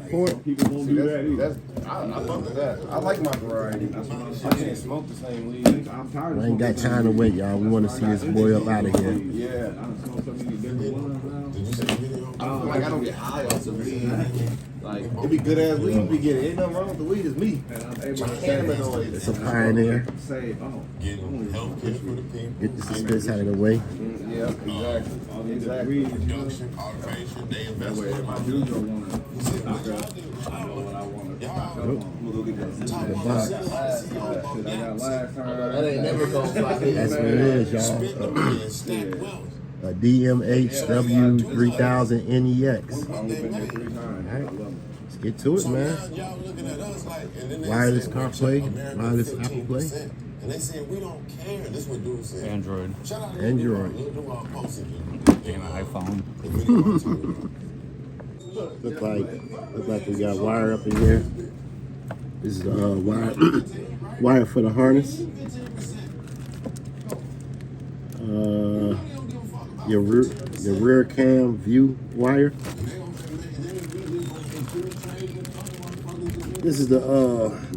port. People won't do that either. I fuck with that. I like my variety. I can't smoke the same weed. I'm tired of I ain't got time to wait, y'all. We want to see this boy up out of here. Yeah, I done smoked so many different ones now. Did you see the video? Like I don't get high off the weed. Like it be good ass weed. We get it. Ain't nothing wrong with the weed. It's me. And I'm able My to cannabinoids. It's a pioneer. say, oh, Getting healthcare for the people. Get the suspense out of the way. Yeah, exactly. all these Exactly. weeds, you know. Production, automation, they That invest way, in if I do go want to stock up, I know what I want to stock up on. We'll go get that. The box. Shit I got last time. That ain't never gonna fly. That's what it is, y'all. A DMH-W3000NEX. I've only been there 3 times. I love it. Let's get to it, man. Y'all looking at us like, and then they Wireless say, CarPlay, wireless Apple Play. And they say we don't care. This is what dude said. Android Shout out to Android. Lil Duval posted and iPhone. the video too. Look like we got wire up in here. This is wire for the harness. Your rear cam view wire. This is the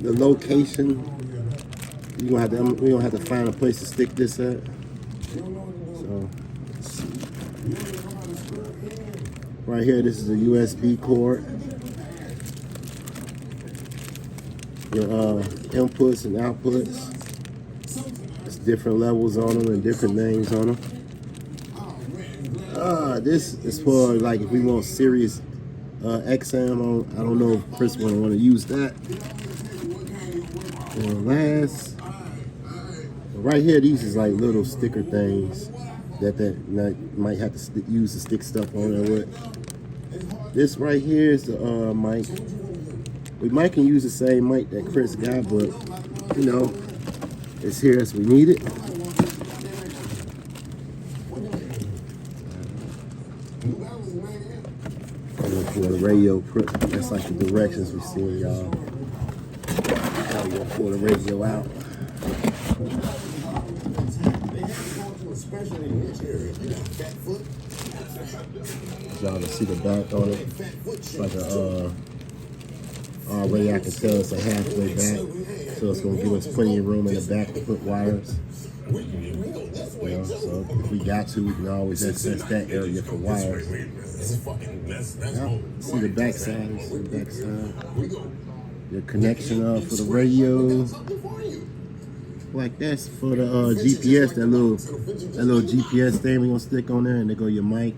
location. We gonna have to find a place to stick this at. So right here, this is a USB cord. Your inputs and outputs. There's different levels on them and different names on them. This is for like if we want Sirius XM. I don't know if Chris want to use that. And last, right here, these is like little sticker things that might have to use to stick stuff on there with. This right here is the mic. We might can use the same mic that Chris got, but you know, it's here as we need it. For the radio, that's like the directions we see, y'all. Now we're gonna pull the radio out. Y'all can see the back on it. It's like a already I can tell it's a halfway back, so it's gonna give us plenty of room in the back to put wires. You know, so if we got to, we can always access that area for wires. Yep. See the back side. See the back side. Your connection for the radio. Like that's for the GPS. That little GPS thing we gonna stick on there, and there go your mic.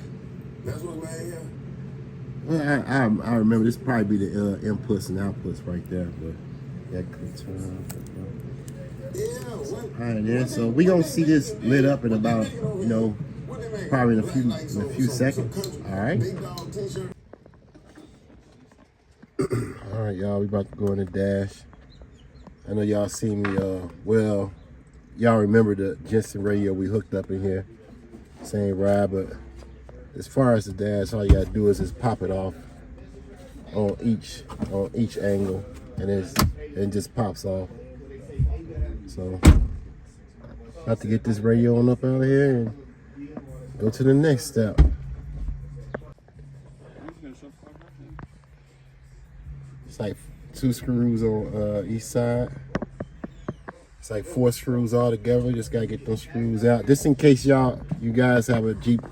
Well, I remember this probably be the inputs and outputs right there, but that could turn on. Alright, yeah. So we gonna see this lit up in about, you know, probably in a few seconds. All right. All right, y'all. We about to go in the dash. I know y'all see me. Well, y'all remember the Jensen radio we hooked up in here. Same ride, but as far as the dash, all you gotta do is just pop it off on each angle, and it just pops off. So, about to get this radio on up out of here and go to the next step. It's like 2 screws on each side. It's like 4 screws all together. Just gotta get those screws out. Just in case you guys have a Jeep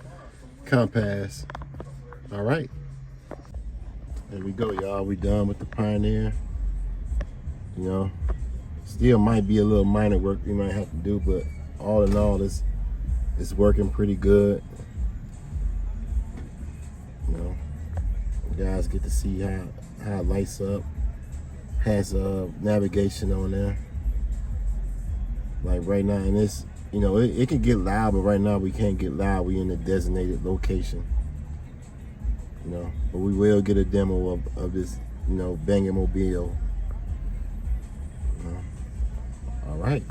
Compass. All right. There we go, y'all. We done with the Pioneer. You know, still might be a little minor work we might have to do, but all in all, it's working pretty good. You know, you guys get to see how it lights up. Has navigation on there. Like right now, and it's, you know, it can get loud, but right now we can't get loud. We in a designated location. You know, but we will get a demo of this, you know, banging mobile. You know. All right.